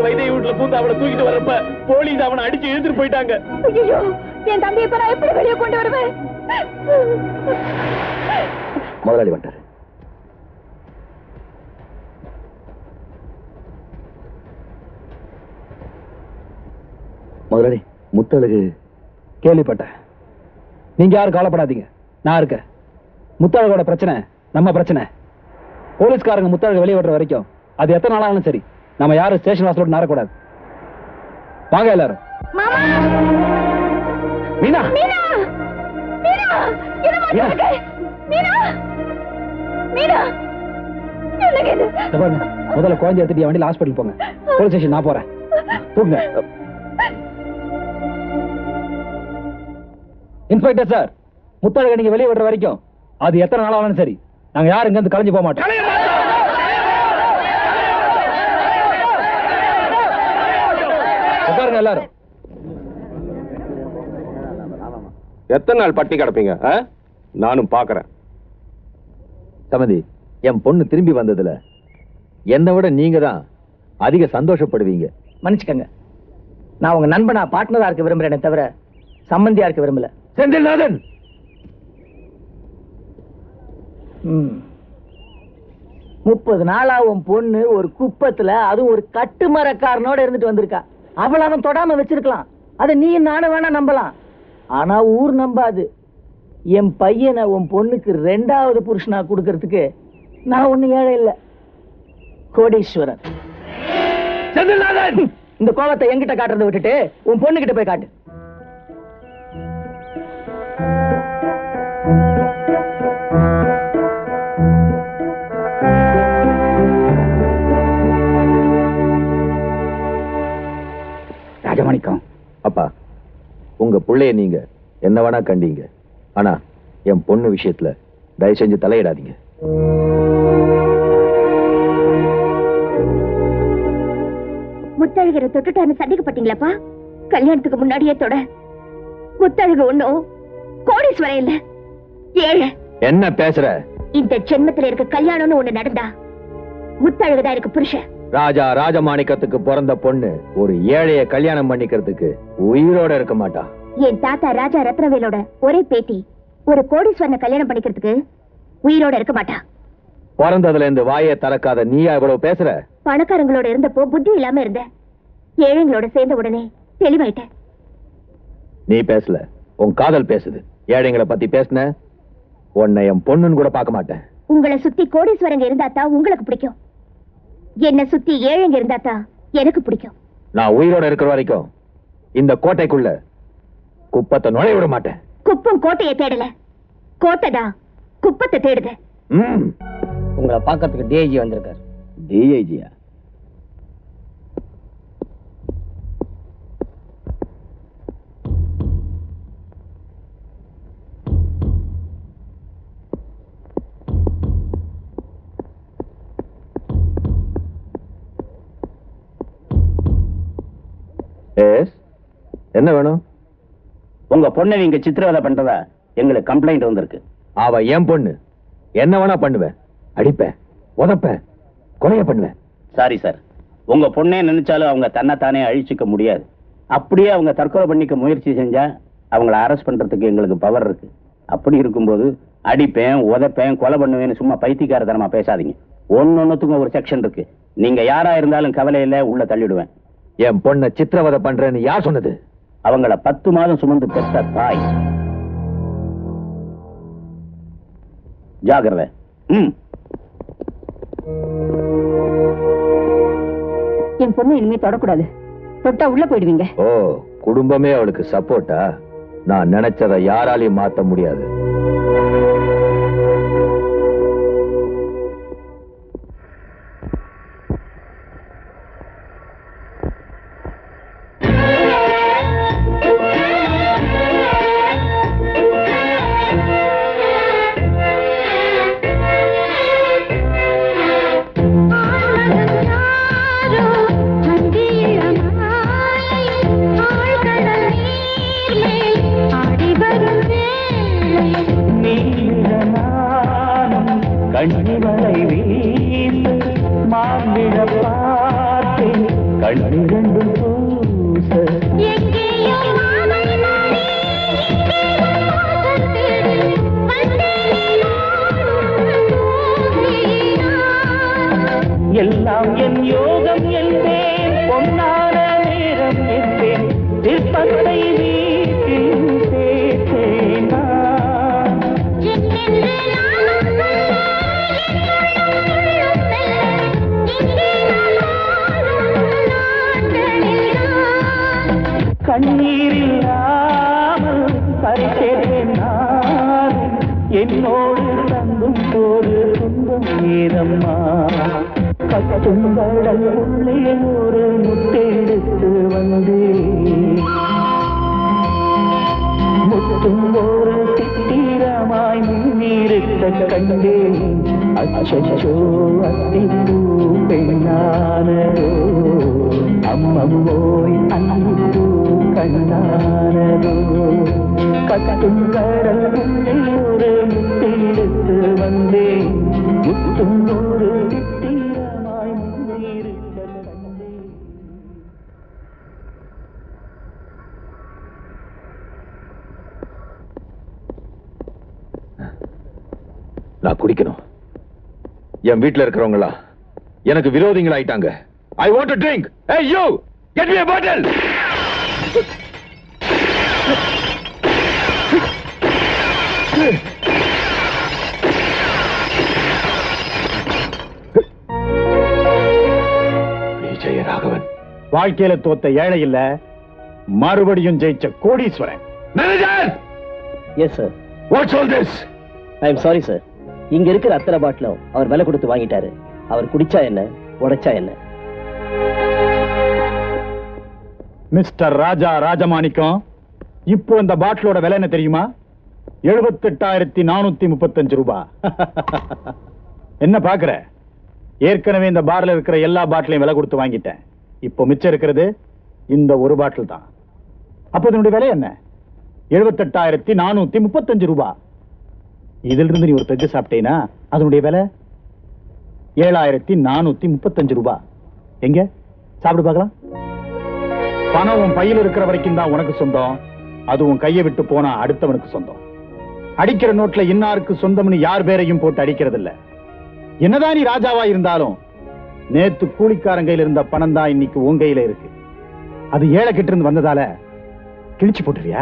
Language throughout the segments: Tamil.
வைத்திய வீட்டுல பூந்து அவனை தூக்கிட்டு வரப்ப போலீஸ் அவனை அடிச்சு இழுத்துட்டு போயிட்டாங்க. என் தம்பி இப்ப நான் எப்படி வெளியே கொண்டு வருவேன்? முதலாளி வந்துட்டாரு. முதலாளி, முத்தழகு கேள்விப்பட்டேன். நீங்க யாரும் கவலைப்படாதீங்க, நான் இருக்கேன். முத்தழகோட பிரச்சனை நம்ம பிரச்சனை. போலீஸ்காரங்க முத்தழகு வெளியே விடுற வரைக்கும் அது எத்தனை நாளாலும் சரி, நம்ம யாரும் ஸ்டேஷன் வாசலோடு நாரக்கூடாது. வாங்க எல்லாரும். மீனா, முதல்ல குழந்தை எடுத்துட்டு வண்டியில் ஹாஸ்பிட்டல் போங்க. போலீஸ் ஸ்டேஷன் நான் போறேன். தூங்க. இன்ஸ்பெக்டர் சார், முத்தழகை நீங்க வெளியே விடுற வரைக்கும் அது எத்தனை நாளாலும் சரி, நாங்க யாரும் இங்க இருந்து கலைஞ்சு போக மாட்டோம். உட்காருங்க எல்லாரும். எத்தனை நாள் பட்டி கிடப்பீங்க? நானும் பாக்குறேன். சமதி, என் பொண்ணு திரும்பி வந்ததுல என்னை விட நீங்க தான் அதிக சந்தோஷப்படுவீங்க. மன்னிச்சுக்கங்க, நான் உங்க நண்பனா பார்ட்னரா இருக்க விரும்புறேனே தவிர சம்பந்தியா இருக்க விரும்பல. செந்தில்நாதன், 30 நாளா உன் பொண்ணு ஒரு குப்பத்துல, அதுவும் ஒரு கட்டுமரக்காரனோட இருந்துட்டு வந்திருக்கா. அவளை அவன் தொடாம வச்சிருக்கலாம், அதை நீ நானும் வேணா நம்பலாம். ஆனா ஊர் நம்பாது. என் பையனை உன் பொண்ணுக்கு 2வது புருஷனா கொடுக்கறதுக்கு நான் ஒண்ணு ஏழை இல்ல, கோடீஸ்வரன். இந்த கோபத்தை என்கிட்ட காட்டுறதை விட்டுட்டு உன் பொண்ணு கிட்ட போய் காட்டு. ராஜமாணிக்கம், அப்பா, உங்க பிள்ளைய நீங்க என்ன வேணா கண்டீங்க, ஆனா என் பொண்ணு விஷயத்துல தயவு செஞ்சு தலையிடாதீங்க. முத்தழகரை தொட்டுட்டான்னு சந்தேகப்பட்டீங்களாப்பா? கல்யாணத்துக்கு முன்னாடியே தொட. முத்தழகு ஒண்ணும் கோடீஸ்வரம் இல்ல, ஏழை. என்ன பேசுற? இந்த ஜென்மத்துல இருக்க கல்யாணம்னு ஒண்ணு நடந்தா முத்தழகுதான் இருக்கு புருஷன். ராஜா ராஜமாணிக்கத்துக்கு பிறந்த பொண்ணு ஒரு ஏழைய கல்யாணம் பண்ணிக்கிறதுக்கு உயிரோட இருக்க மாட்டா. என் தாத்தா ராஜா ரத்னவேலோட ஒரே பேத்தி ஒரு கோடீஸ்வரனை கல்யாணம் பண்ணிக்கிறதுக்கு உயிரோட இருக்க மாட்டா. பிறந்ததுல இருந்து வாயை திறக்காத நீயா இவ்வளவு பேசுற? பணக்காரங்களோட இருந்தப்போ புத்தி இல்லாம இருந்த, ஏழைங்களோட சேர்ந்த உடனே தெளிவாயிட்டேன். நீ பேசல, உன் காதல் பேசுது. ஏழைங்களை பத்தி பேசுன உன்னை என் பொண்ணுன்னு கூட பார்க்க மாட்டேன். உங்களை சுத்தி கோடீஸ்வரங்க இருந்தாதான் உங்களுக்கு பிடிக்கும், என்ன சுத்தி ஏழைங்க இருந்தாதான் எனக்கு பிடிக்கும். நான் உயிரோட இருக்கிற வரைக்கும் இந்த கோட்டைக்குள்ள குப்பத்தை நுழைய விட மாட்டேன். குப்பம் கோட்டையை தேடல, கோட்டைதான் குப்பத்தை தேடுது. உங்களை பார்க்கறதுக்கு டிஐஜி வந்திருக்காரு. டிஐஜியா? என்ன வேணும்? உங்க பொண்ணை நீங்க சித்திரவதை பண்றதா எங்களுக்கு கம்ப்ளைண்ட் வந்திருக்கு. அவ என் பொண்ணு, என்ன வேணா பண்ணுவேன். அடிப்பேன், உதப்பேன், கொலைய பண்ணுவேன். சாரி சார், உங்க பொண்ணே நினைச்சாலும் அவங்க தன்னைத்தானே அழிச்சுக்க முடியாது. அப்படியே அவங்க தற்கொலை பண்ணிக்க முயற்சி செஞ்சா அவங்கள அரெஸ்ட் பண்றதுக்கு எங்களுக்கு பவர் இருக்கு. அப்படி இருக்கும்போது அடிப்பேன், உதப்பேன், கொலை பண்ணுவேன்னு சும்மா பைத்தியக்காரத்தனமா பேசாதீங்க. ஒன்னொன்னுத்துக்கும் ஒரு செக்ஷன் இருக்கு. நீங்க யாரா இருந்தாலும் கவலை இல்ல, உள்ள தள்ளிடுவேன். என் பொண்ணை சித்திரவதை பண்றேன்னு யார் சொன்னது? அவங்கள 10 மாதம் சுமந்து பெற்ற தாய். ஜாகிரதை. என் பொண்ணு இனிமே தொடக்கூடாது, தொட்டா உள்ள போயிடுவீங்க. ஓ, குடும்பமே அவளுக்கு சப்போர்ட்டா? நான் நினைச்சதை யாராலையும் மாத்த முடியாது. கண்ணிமலை வீசு மாம்பிழ பார்த்தேன் கண்ணிரண்டும் பூச எல்லாம் என் யோகம் என்பேன் பொன்னான நேரம் என்பேன் சிற்பத்தை வீட்டில் சேர்த்தேனா கண்ணீரில்லாமல் கரைச்சேன் நான் என்னோடு தங்கும் போது துன்பம் ஏதம்மா கட்டுங்கடல் உள்ளே ஒரு முத்தெடுத்து வந்தேன் முத்தும் ஒரு சித்திரமாய் முன்னிருக்க கண்டேன் அச்சோ அத்திப்பூ பெண்ணானதோ அம்மம்மோய் அன்னிப்பூ கண்ணானதோ கட்டுங்கடல் உள்ளே ஒரு முத்தெடுத்து வந்தேன் முத்தும் ஒரு சித்திரமாய் முன்னிருக்க கண்டேன். நான் குடிக்கணும். என் வீட்டுல இருக்கிறவங்களா எனக்கு விரோதிகள் ஆயிட்டாங்க. I want to drink. Hey you, get me a bottle. Vijaya Raghavan வாழ்க்கையில தோத்த ஏழை இல்ல, மறுபடியும் ஜெயிச்ச கோடீஸ்வரன். Manager, yes sir. Watts all this? I am sorry sir. இங்க இருக்கிற அத்தனை பாட்டிலும் அவர் விலை கொடுத்து வாங்கிட்டாரு. அவர் குடிச்சா என்ன, உடைச்சா என்ன? மிஸ்டர் ராஜா ராஜமாணிக்கம், இப்போ இந்த பாட்டிலோட விலை என்ன தெரியுமா? 78,435 ரூபாய். என்ன பாக்குற? ஏற்கனவே இந்த பார்ல இருக்கிற எல்லா பாட்டிலையும் விலை கொடுத்து வாங்கிட்டேன். இப்போ மிச்சம் இருக்கிறது இந்த ஒரு பாட்டில் தான். அப்ப இதனுடைய விலை என்ன? 78,435 ரூபாய். இதில் இருந்து நீ ஒரு பெக்கு சாப்பிட்டேனா அதனுடைய விலை 7,435 ரூபாய். எங்க சாப்பிடு பார்க்கலாம். பணம் உன் பையில் இருக்கிற வரைக்கும் தான் உனக்கு சொந்தம். அது உன் கையை விட்டு போனா அடுத்தவனுக்கு சொந்தம். அடிக்கிற நோட்ல இன்னாருக்கு சொந்தம்னு யார் பேரையும் போட்டு அடிக்கிறது இல்ல. என்னதான் நீ ராஜாவா இருந்தாலும் நேத்து கூலிக்காரன் கையில இருந்த பணம் தான் இன்னைக்கு உன் கையில இருக்கு. அது ஏழை கிட்ட இருந்து வந்ததால கிழிச்சு போட்டுறியா?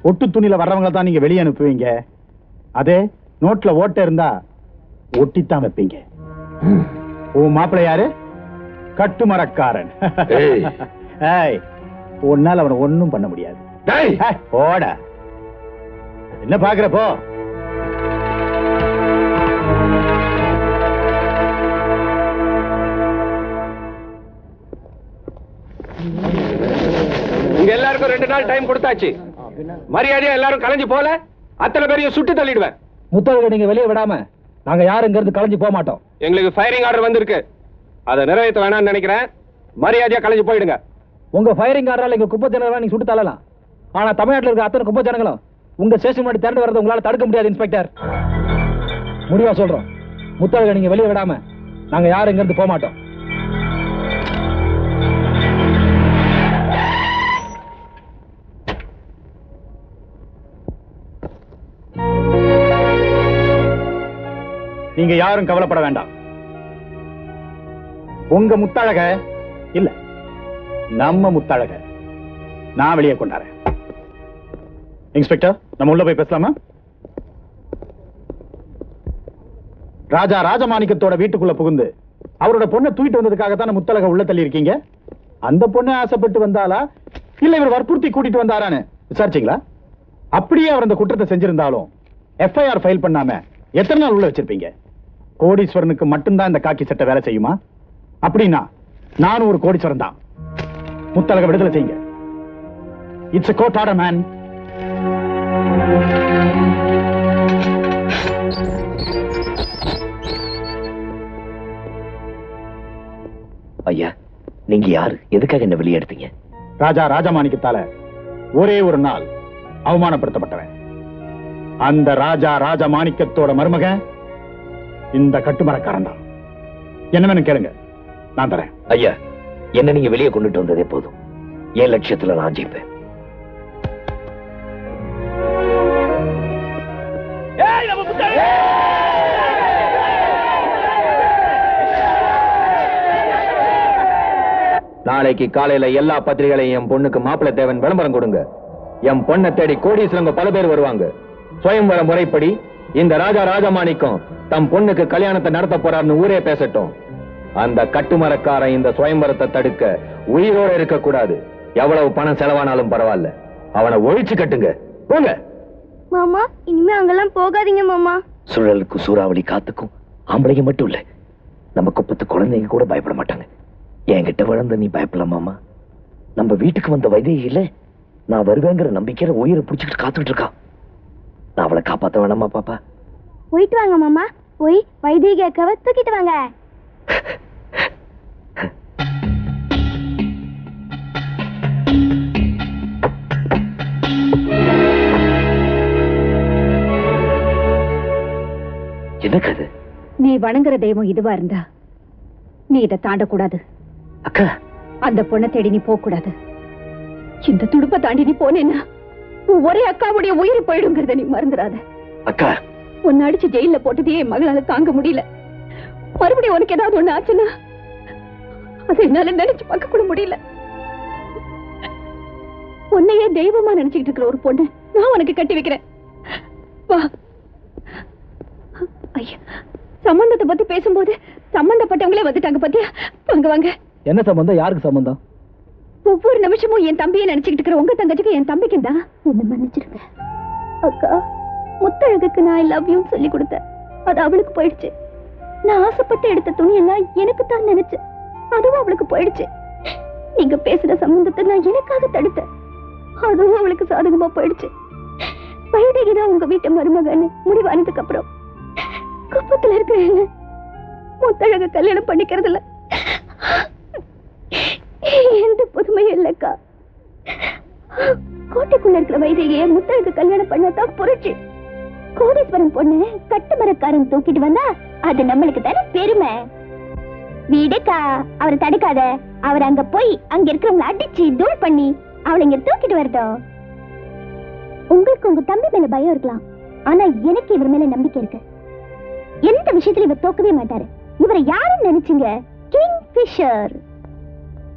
ஒட்டு துணியில வர்றவங்க தான் நீங்க வெளியே அனுப்புவீங்க. அதே நோட்ல ஓட்ட இருந்தா ஒட்டித்தான் வைப்பீங்க. உன் மாப்பிள்ளை யாரு? கட்டுமரக்காரன். ஏய், உன்னால அவனை ஒண்ணும் பண்ண முடியாது. ஓட என்ன பாக்குறப்போ? இங்க எல்லாருக்கும் 2 நாள் டைம் கொடுத்தாச்சு. மரியாதையா எல்லாரும் கலைஞ்சு போல, அத்தனை பேரையும் சுட்டு தள்ளிடுவேன். முத்தழகு நீங்க வெளியே விடாம நாங்க யாரும் இங்க இருந்து கலைஞ்சு போக மாட்டோம். எங்களுக்கு ஃபயரிங் ஆர்டர் வந்திருக்கு. அதை நிறைவேற்ற வேணாம்னு நினைக்கிறேன். மரியாதையா கலைஞ்சு போயிடுங்க. உங்க ஃபயரிங் ஆர்டரால எங்க குப்பை ஜனங்களா நீங்க சுட்டு தள்ளலாம். ஆனா தமிழ்நாட்டில் இருக்க அத்தனை குப்பை ஜனங்களும் உங்க ஸ்டேஷன் முன்னாடி திரண்டு வரதை உங்களால தடுக்க முடியாது இன்ஸ்பெக்டர். முடிவா சொல்றோம், முத்தழகு நீங்க வெளியே விடாம நாங்க யாரும் இங்க இருந்து போக மாட்டோம். நீங்க யாரும் கவலைப்பட வேண்டாம். உங்க முத்தழக இல்ல, நம்ம முத்தழக நான் வெளியே கொண்டாறேன். இன்ஸ்பெக்டர், நம்ம உள்ள போய் பேசலாமா? ராஜா ராஜமாணிக்கத்தோட வீட்டுக்குள்ள புகுந்து அவரோட பொண்ணை தூக்கிட்டு வந்ததுக்காகத்தான் முத்தழக உள்ள தள்ளி இருக்கீங்க. அந்த பொண்ணை ஆசைப்பட்டு வந்தாலா இல்ல இவர் வற்புறுத்தி கூட்டிட்டு வந்தாரான்னு விசாரிச்சீங்களா? அப்படியே அவர் அந்த குற்றத்தை செஞ்சிருந்தாலும் எஃப்ஐஆர் ஃபைல் பண்ணாம எத்தனை நாள் உள்ள வச்சிருப்பீங்க? கோடீஸ்வரனுக்கு மட்டும்தான் இந்த காக்கி சட்டை வேலை செய்யுமா? அப்படின்னா நானும் ஒரு கோடீஸ்வரன் தான். முத்தழக விடுதலை செய்யுங்க. It's a court order, man. ஐயா, நீங்க யாரு? எதுக்காக என்ன வெளியே எடுத்தீங்க? ராஜா ராஜமாணிக்கத்தால ஒரே ஒரு நாள் அவமானப்படுத்தப்பட்டவன். அந்த ராஜா ராஜமாணிக்கத்தோட மருமகன் இந்த கட்டுமரக்காரன் தான். என்ன வேணும் கேளுங்க, நான் தரேன். ஐயா, என்ன நீங்க வெளியே கொண்டுட்டு வந்ததே போதும். என் லட்சியத்துல நான் ஜெயிப்பேன். நாளைக்கு காலையில எல்லா பத்திரிகைகளையும் என் பொண்ணுக்கு மாப்பிள்ளை தேவன் விளம்பரம் கொடுங்க. என் பொண்ணை தேடி கோடீஸ்வரங்க பல பேர் வருவாங்க. சுயம்வர முறைப்படி இந்த ராஜா ராஜமாணிக்கம் தம் பொண்ணுக்கு கல்யாணத்தை நடத்த போறாருன்னு ஊரே பேசட்டும். அந்த கட்டுமரக்காரன் இந்த சுயம்வரத்தை தடுக்க உயிரோட இருக்க கூடாது. எவ்வளவு பணம் செலவானாலும் பரவாயில்ல, அவனை ஒழிச்சு கட்டுங்க. போங்க மாமா. இனிமே அங்கெல்லாம் போகாதீங்க மாமா. சுழலுக்கு சூறாவளி காத்துக்கும் ஆம்பளைங்க மட்டும் இல்ல, நம்ம குப்பத்து குழந்தைங்க கூட பயப்பட மாட்டாங்க. என்கிட்ட வளர்ந்த நீ பயப்படலாமாமா? நம்ம வீட்டுக்கு வந்த வைதேகியில நான் வருவேங்கிற நம்பிக்கையில உயிரை பிடிச்சிக்கிட்டு காத்துக்கிட்டு இருக்கான். நான் அவளை காப்பாத்த வேணாமா பாப்பா? போயிட்டு வாங்க மாமா. போய் வைத்திய அக்காவை தூக்கிட்டு வாங்க. என்ன கதை? நீ வணங்குற தெய்வம் இதுவா இருந்தா நீ இதை தாண்டக்கூடாது. அக்கா, அந்த பொண்ணை தேடி நீ போக கூடாது. இந்த துடுப்பை தாண்டி நீ போனேன்னா ஒரே அக்காவுடைய உயிர் போயிடுங்கிறத நீ மறந்துடாத. அக்கா, உன்னை அடிச்சு ஜெயில போட்டதே என் மகளால தாங்க முடியல. மறுபடியும் உனக்கு ஏதாவது ஒண்ணு ஆச்சுன்னா அதை என்னால நினைச்சு பார்க்க கூட முடியல. உன்னையே தெய்வமா நினைச்சுக்கிட்டு இருக்கிற ஒரு பொண்ணு நான் உனக்கு கட்டி வைக்கிறேன். வா. ஐயா, சம்பந்தத்தை பத்தி பேசும்போது சம்பந்தப்பட்டவங்களே வந்துட்டாங்க பத்தியா? வாங்க வாங்க. என்ன சம்பந்தம்? யாருக்கு சம்பந்தம்? ஒவ்வொரு நிமிஷமும் என் தம்பியை நினைச்சுக்கிட்டு இருக்கிற உங்க தங்கச்சிக்கு என் தம்பிக்கும் தான். என்ன மன்னிச்சிருங்க அக்கா. முத்தழகுக்கு நான் லவ் யூ சொல்லி கொடுத்தேன், அது அவளுக்கு போயிடுச்சு. நான் ஆசைப்பட்டு எடுத்த துணி எல்லாம் எனக்கு தான் நினைச்சேன், அதுவும் அவளுக்கு போயிடுச்சு. நீங்க பேசுற சம்பந்தத்தை நான் எனக்காக தடுத்தேன், அதுவும் அவளுக்கு சாதகமா போயிடுச்சு. வைதேகிதான் உங்க வீட்டு மருமகன்னு முடிவானதுக்கு அப்புறம் குப்பத்துல இருக்கிறேன்னு முத்தழக கல்யாணம் பண்ணிக்கிறதுல எந்த புதுமையும் இல்லக்கா. கோட்டைக்குள்ள இருக்கிற வைதேகிய முத்தழகு கல்யாணம் பண்ணதான் புரட்சி. கோடீஸ்வரன் பொண்ணு கட்டுமரக்காரன் தூக்கிட்டு வந்தா அது நம்மளுக்கு தானே பெருமை. வீடுக்கா, அவரை தடுக்காத. அவர் அங்க போய் அங்க இருக்கிறவங்க அடிச்சு தூள் பண்ணி அவளை இங்க தூக்கிட்டு வரட்டும். உங்களுக்கு உங்க தம்பி மேல பயம் இருக்கலாம், ஆனா எனக்கு இவர் மேல நம்பிக்கை இருக்கு. எந்த விஷயத்துல இவர் தோக்கவே மாட்டாரு. இவரை யாருன்னு நினைச்சீங்க? King Fisher.